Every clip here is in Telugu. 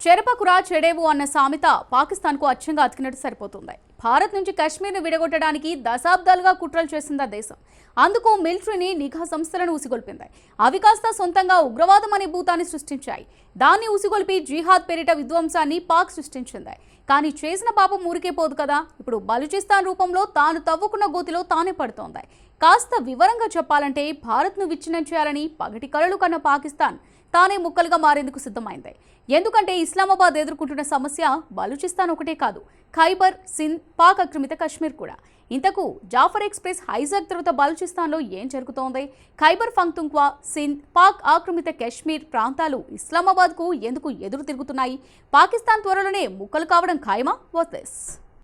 చెరపకురా చెడేవు అన్న సామెత పాకిస్తాన్కు అచ్చంగా అతికినట్టు సరిపోతుంది. భారత్ నుంచి కశ్మీర్ను విడగొట్టడానికి దశాబ్దాలుగా కుట్రలు చేసింది దేశం. అందుకు మిలిటరీని, నిఘా సంస్థలను ఉసిగొల్పింది. అవి కాస్త సొంతంగా ఉగ్రవాదం అనే భూతాన్ని సృష్టించాయి. దాన్ని ఉసిగొల్పి జిహాద్ పేరిట విధ్వంసాన్ని పాక్ సృష్టించింది. కానీ చేసిన పాపం ఊరికే పోదు కదా. ఇప్పుడు బలూచిస్తాన్ రూపంలో తాను తవ్వుకున్న గోతిలో తానే పడుతోంది. కాస్త వివరంగా చెప్పాలంటే భారత్ను విచ్ఛిన్నం చేయాలని పగటి కలలు కన్న పాకిస్తాన్ తానే ముక్కలుగా మారేందుకు సిద్ధమైంది. ఎందుకంటే ఇస్లామాబాద్ ఎదుర్కొంటున్న సమస్య బలూచిస్తాన్ ఒకటే కాదు, ఖైబర్, సింధ్, పాక్ ఆక్రమిత కశ్మీర్ కూడా. ఇంతకు జాఫర్ ఎక్స్ప్రెస్ హైజాక్ తర్వాత బలూచిస్తాన్లో ఏం జరుగుతోంది? ఖైబర్ పఖ్తూన్ఖ్వా, సింధ్, పాక్ ఆక్రమిత కశ్మీర్ ప్రాంతాలు ఇస్లామాబాద్కు ఎందుకు ఎదురు తిరుగుతున్నాయి? పాకిస్తాన్ త్వరలోనే ముక్కలు కావడం ఖాయమా? What this?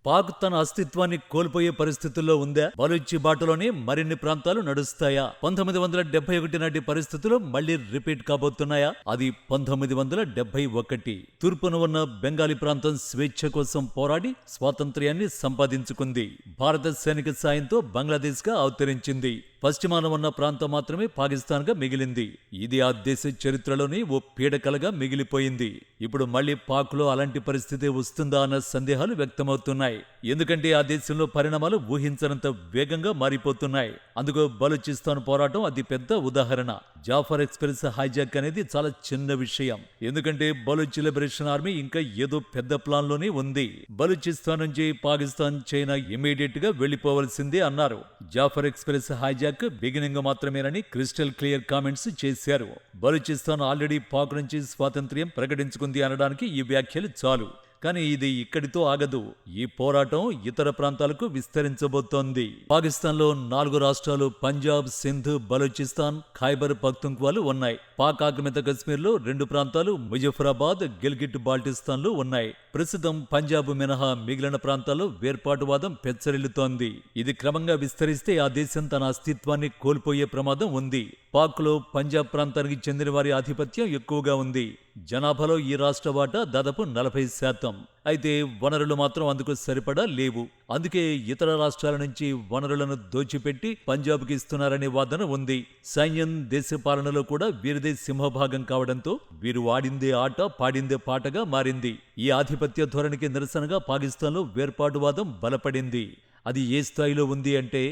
పాక్ తన అస్తిత్వాన్ని కోల్పోయే పరిస్థితుల్లో ఉందా? బలూచి బాటలోనే మరిన్ని ప్రాంతాలు నడుస్తాయా? 1971 నాటి పరిస్థితులు మళ్లీ రిపీట్ కాబోతున్నాయా? అది 1971. తూర్పున ఉన్న బెంగాలీ ప్రాంతం స్వేచ్ఛ కోసం పోరాడి స్వాతంత్ర్యాన్ని సంపాదించుకుంది. భారత సైనిక సాయంతో బంగ్లాదేశ్ గా అవతరించింది. పశ్చిమాన ఉన్న ప్రాంతం మాత్రమే పాకిస్తాన్ గా మిగిలింది. ఇది ఆ దేశ చరిత్రలోని ఓ పీడకలగా మిగిలిపోయింది. ఇప్పుడు మళ్లీ పాక్ లో అలాంటి పరిస్థితి వస్తుందా అన్న సందేహాలు వ్యక్తమవుతున్నాయి. ఎందుకంటే ఆ దేశంలో పరిణామాలు ఊహించనంత వేగంగా మారిపోతున్నాయి. అందుకు బలూచిస్తాన్ పోరాటం అతి పెద్ద ఉదాహరణ. జాఫర్ ఎక్స్ప్రెస్ హైజాక్ అనేది చాలా చిన్న విషయం. ఎందుకంటే బలూచ్ లిబరేషన్ ఆర్మీ ఇంకా ఏదో పెద్ద ప్లాన్ లోనే ఉంది. బలూచిస్తాన్ నుంచి పాకిస్తాన్, చైనా ఇమీడియట్ గా వెళ్లిపోవలసిందే అన్నారు. జాఫర్ ఎక్స్ప్రెస్ హైజాక్ బిగినింగ్ మాత్రమేనని క్రిస్టల్ క్లియర్ కామెంట్స్ చేశారు. బలూచిస్తాన్ ఆల్రెడీ పాక్ నుంచి స్వాతంత్ర్యం ప్రకటించుకుంది అనడానికి ఈ వ్యాఖ్యలు చాలు. కానీ ఇది ఇక్కడితో ఆగదు. ఈ పోరాటం ఇతర ప్రాంతాలకు విస్తరించబోతోంది. పాకిస్తాన్లో 4 రాష్ట్రాలు పంజాబ్, సింధ్, బలూచిస్తాన్, ఖైబర్ పఖ్తూన్ఖ్వాలు ఉన్నాయి. పాక్ ఆక్రమిత కశ్మీర్లో 2 ప్రాంతాలు ముజఫరాబాద్, గిల్గిట్ బాల్టిస్తాన్లు ఉన్నాయి. ప్రస్తుతం పంజాబ్ మినహా మిగిలిన ప్రాంతాల్లో వేర్పాటువాదం పెచ్చరిల్లుతోంది. ఇది క్రమంగా విస్తరిస్తే ఆ దేశం తన అస్తిత్వాన్ని కోల్పోయే ప్రమాదం ఉంది. పాక్లో పంజాబ్ ప్రాంతానికి చెందిన వారి ఆధిపత్యం ఎక్కువగా ఉంది. జనాభాలో ఈ రాష్ట్ర వాటా దాదాపు 40%. అయితే వనరులు మాత్రం అందుకు సరిపడా లేవు. అందుకే ఇతర రాష్ట్రాల నుంచి వనరులను దోచిపెట్టి పంజాబ్కి ఇస్తున్నారనే వాదన ఉంది. సైన్యం, దేశ పాలనలో కూడా వీరిదే సింహభాగం కావడంతో వీరు ఆడిందే ఆట, పాడిందే పాటగా మారింది. ఈ ఆధిపత్య ధోరణికి నిరసనగా పాకిస్తాన్లో వేర్పాటువాదం బలపడింది. అది ఏ స్థాయిలో ఉంది అంటే,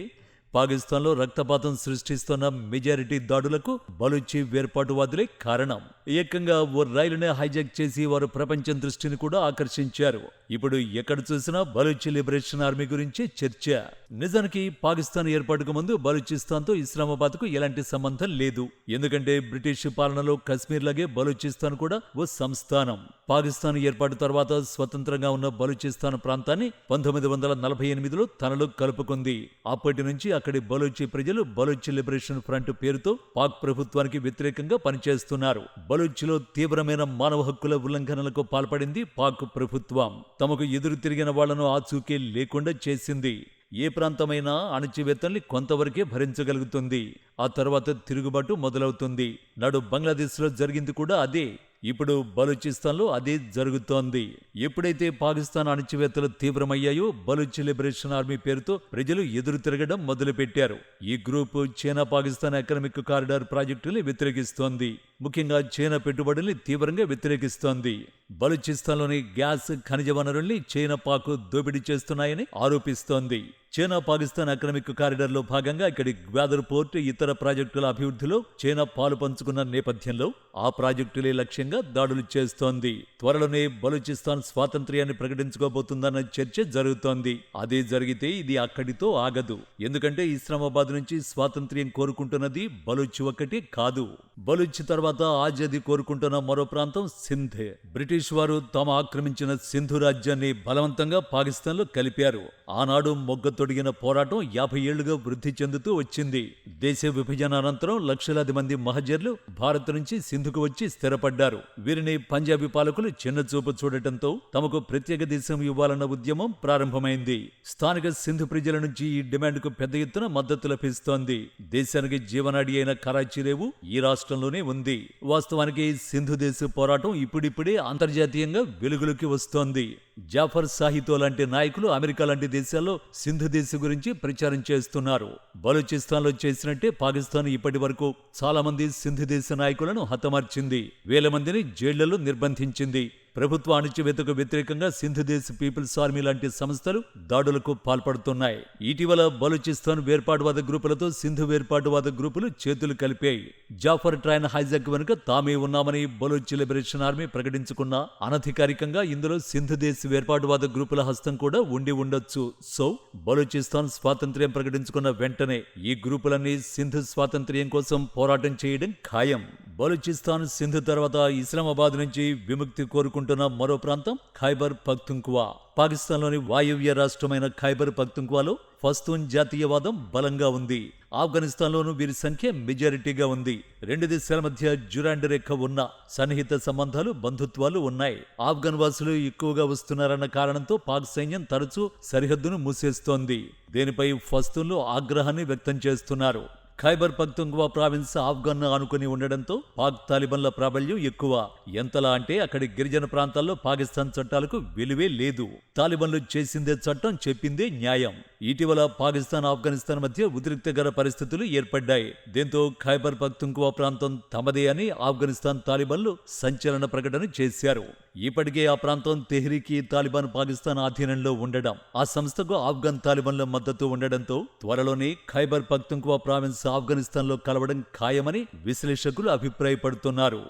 పాకిస్తాన్లో రక్తపాతం సృష్టిస్తున్న మెజారిటీ దాడులకు బలూచి వేర్పాటువాదులే కారణం. ఏకంగా ఓ రైలునే హైజాక్ చేసి వారు ప్రపంచం దృష్టిని కూడా ఆకర్షించారు. ఇప్పుడు ఎక్కడ చూసినా బలూచి లిబరేషన్ ఆర్మీ గురించి చర్చ. నిజానికి పాకిస్తాన్ ఏర్పాటుకు ముందు బలూచిస్తాన్తో ఇస్లామాబాద్కు ఎలాంటి సంబంధం లేదు. ఎందుకంటే బ్రిటిష్ పాలనలో కశ్మీర్ లాగే బలూచిస్తాన్ కూడా ఓ సంస్థానం. పాకిస్తాన్ ఏర్పాటు తర్వాత స్వతంత్రంగా ఉన్న బలూచిస్తాన్ ప్రాంతాన్ని 1948లో తనలో కలుపుకుంది. అప్పటి నుంచి అక్కడి బలూచి ప్రజలు బలూచ్ లిబరేషన్ ఫ్రంట్ పేరుతో పాక్ ప్రభుత్వానికి వ్యతిరేకంగా పనిచేస్తున్నారు. బలూచ్లో తీవ్రమైన మానవ హక్కుల ఉల్లంఘనలకు పాల్పడింది పాక్ ప్రభుత్వం. తమకు ఎదురు తిరిగిన వాళ్లను ఆచూకీ లేకుండా చేసింది. ఏ ప్రాంతమైనా అణచివేతల్ని కొంతవరకే భరించగలుగుతుంది. ఆ తర్వాత తిరుగుబాటు మొదలవుతుంది. నాడు బంగ్లాదేశ్లో జరిగింది కూడా అదే. ఇప్పుడు బలూచిస్తాన్లో అదే జరుగుతోంది. ఎప్పుడైతే పాకిస్తాన్ అణచివేతలు తీవ్రమయ్యాయో బలూచ్ లిబరేషన్ ఆర్మీ పేరుతో ప్రజలు ఎదురు తిరగడం మొదలుపెట్టారు. ఈ group China Pakistan economic corridor ప్రాజెక్టుని వ్యతిరేకిస్తోంది. ముఖ్యంగా చైనా పెట్టుబడుల్ని తీవ్రంగా వ్యతిరేకిస్తోంది. బలూచిస్తాన్లోని గ్యాస్, ఖనిజ వనరుల్ని చైనా, పాక్ దోపిడీ చేస్తున్నాయని ఆరోపిస్తోంది. చైనా పాకిస్తాన్ ఎకనామిక్ కారిడార్ లో భాగంగా ఇక్కడి గ్వాదర్ పోర్ట్, ఇతర ప్రాజెక్టుల అభివృద్ధిలో చైనా పాలు పంచుకున్న నేపథ్యంలో ఆ ప్రాజెక్టులే లక్ష్యంగా దాడులు చేస్తోంది. త్వరలోనే బలూచిస్తాన్ స్వాతంత్ర్యాన్ని ప్రకటించుకోబోతుందన్న చర్చ జరుగుతోంది. అదే జరిగితే ఇది అక్కడితో ఆగదు. ఎందుకంటే ఇస్లామాబాద్ నుంచి స్వాతంత్ర్యం కోరుకుంటున్నది బలూచ్ ఒక్కటి కాదు. బలూచ్ తర్వాత ఆజాదీ కోరుకుంటున్న మరో ప్రాంతం సింధ్. బ్రిటిష్ వారు తాము ఆక్రమించిన సింధు రాజ్యాన్ని బలవంతంగా పాకిస్తాన్లో కలిపారు. ఆనాడు మొగ్గ తొడిగిన పోరాటం 50 ఏళ్లుగా వృద్ధి చెందుతూ వచ్చింది. దేశ విభజన అనంతరం లక్షలాది మంది మహజర్లు భారత్ నుంచి సింధుకు వచ్చి స్థిరపడ్డారు. వీరిని పంజాబీ పాలకులు చిన్నచూపు చూడటంతో తమకు ప్రత్యేక దేశం ఇవ్వాలన్న ఉద్యమం ప్రారంభమైంది. స్థానిక సింధు ప్రజల నుంచి ఈ డిమాండ్కు పెద్ద ఎత్తున మద్దతు లభిస్తోంది. దేశానికి జీవనాడి అయిన కరాచీ రేవు ఈ రాష్ట్రంలోనే ఉంది. వాస్తవానికి సింధు దేశ పోరాటం ఇప్పుడిప్పుడే అంతర్జాతీయంగా వెలుగులోకి వస్తోంది. జాఫర్ సాహితో లాంటి నాయకులు అమెరికా లాంటి దేశాల్లో సింధు దేశం గురించి ప్రచారం చేస్తున్నారు. బలూచిస్తాన్లో చేసినట్టే పాకిస్తాన్ ఇప్పటి వరకు చాలా మంది సింధు దేశ నాయకులను హతమార్చింది. వేల మందిని జైళ్లలో నిర్బంధించింది. ప్రభుత్వ అణచివేతకు వ్యతిరేకంగా సింధు దేశ్ పీపుల్స్ ఆర్మీ లాంటి సంస్థలు దాడులకు పాల్పడుతున్నాయి. ఇటీవల బలూచిస్తాన్ వేర్పాటువాద గ్రూపులతో సింధు వేర్పాటువాద గ్రూపులు చేతులు కలిపాయి. జాఫర్ ట్రైన్ హైజాక్ వెనుక తామే ఉన్నామని బలూచ్ లిబరేషన్ ఆర్మీ ప్రకటించుకున్నా అనధికారికంగా ఇందులో సింధు దేశ్ వేర్పాటువాద గ్రూపుల హస్తం కూడా ఉండి ఉండొచ్చు. సో బలూచిస్తాన్ స్వాతంత్ర్యం ప్రకటించుకున్న వెంటనే ఈ గ్రూపులన్నీ సింధు స్వాతంత్ర్యం కోసం పోరాటం చేయడం ఖాయం. బలూచిస్తాన్ సింధు తర్వాత ఇస్లామాబాద్ నుంచి విముక్తి కోరుకుంటున్న మరో ప్రాంతం ఖైబర్ పఖ్తుంఖ్వా. పాకిస్తాన్లోని వాయువ్య రాష్ట్రమైన ఖైబర్ పఖ్తుంఖ్వాలో పష్తూన్ జాతీయవాదం బలంగా ఉంది. ఆఫ్ఘనిస్తాన్లోనూ వీరి సంఖ్య మెజారిటీగా ఉంది. రెండు దేశాల మధ్య డ్యూరాండ్ రేఖ ఉన్న సన్నిహిత సంబంధాలు, బంధుత్వాలు ఉన్నాయి. ఆఫ్ఘన్ వాసులు ఎక్కువగా వస్తున్నారన్న కారణంతో పాక్ సైన్యం తరచూ సరిహద్దును మూసేస్తోంది. దీనిపై పష్తూన్లు ఆగ్రహాన్ని వ్యక్తం చేస్తున్నారు. ఖైబర్ పఖ్తుంఖ్వా ప్రావిన్స్ ఆఫ్ఘన్ ఆనుకుని ఉండడంతో పాక్ తాలిబన్ల ప్రాబల్యం ఎక్కువ. ఎంతలా అంటే అక్కడి గిరిజన ప్రాంతాల్లో పాకిస్తాన్ చట్టాలకు విలువే లేదు. తాలిబన్లు చేసిందే చట్టం, చెప్పిందే న్యాయం. ఇటీవల పాకిస్తాన్, ఆఫ్ఘనిస్తాన్ మధ్య ఉద్రిక్తకర పరిస్థితులు ఏర్పడ్డాయి. దీంతో ఖైబర్ పఖ్తుంఖ్వా ప్రాంతం తమదే అని ఆఫ్ఘనిస్తాన్ తాలిబన్లు సంచలన ప్రకటన చేశారు. ఇప్పటికే ఆ ప్రాంతం తెహ్రీక్ ఈ తాలిబాన్ పాకిస్తాన్ ఆధీనంలో ఉండడం, ఆ సంస్థకు ఆఫ్ఘన్ తాలిబన్ల మద్దతు ఉండడంతో త్వరలోనే ఖైబర్ పఖ్తుంఖ్వా ప్రావిన్స్ ఆఫ్ఘనిస్తాన్లో కలవడం ఖాయమని విశ్లేషకులు అభిప్రాయపడుతున్నారు.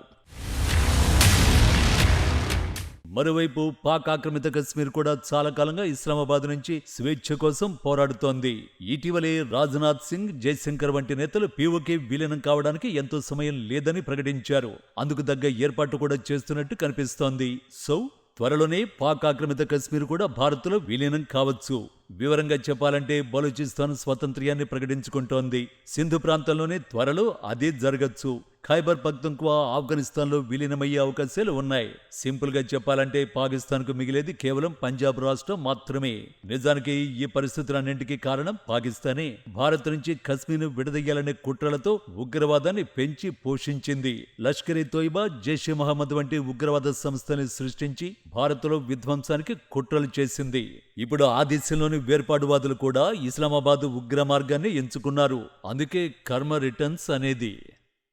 మరోవైపు పాక్ ఆక్రమిత కశ్మీర్ కూడా చాలా కాలంగా ఇస్లామాబాద్ నుంచి స్వేచ్ఛ కోసం పోరాడుతోంది. ఇటీవలే రాజ్నాథ్ సింగ్, జైశంకర్ వంటి నేతలు పీఓకే విలీనం కావడానికి ఎంతో సమయం లేదని ప్రకటించారు. అందుకు తగ్గ ఏర్పాటు కూడా చేస్తున్నట్టు కనిపిస్తోంది. సో త్వరలోనే పాక్ ఆక్రమిత కశ్మీర్ కూడా భారత్లో విలీనం కావచ్చు. వివరంగా చెప్పాలంటే బలూచిస్తాన్ స్వాతంత్ర్యాన్ని ప్రకటించుకుంటోంది. సింధు ప్రాంతంలోనే త్వరలో అదే జరగచ్చు. ఖైబర్ పఖ్తుంఖ్వా ఆఫ్ఘనిస్తాన్లో విలీనమయ్యే అవకాశాలు ఉన్నాయి. సింపుల్ గా చెప్పాలంటే పాకిస్తాన్కు మిగిలేది కేవలం పంజాబ్ రాష్ట్రం మాత్రమే. నిజానికి ఈ పరిస్థితులన్నింటికీ కారణం పాకిస్తానే. భారత్ నుంచి కశ్మీర్ను విడదీయాలనే కుట్రలతో ఉగ్రవాదాన్ని పెంచి పోషించింది. లష్కర్-ఇ తోయిబా, జైషే మహమ్మద్ వంటి ఉగ్రవాద సంస్థల్ని సృష్టించి భారత్లో విధ్వంసానికి కుట్రలు చేసింది. ఇప్పుడు ఆ దేశంలోని వేర్పాటువాదులు కూడా ఇస్లామాబాద్ ఉగ్ర మార్గాన్ని ఎంచుకున్నారు. అందుకే కర్మ రిటర్న్స్ అనేది.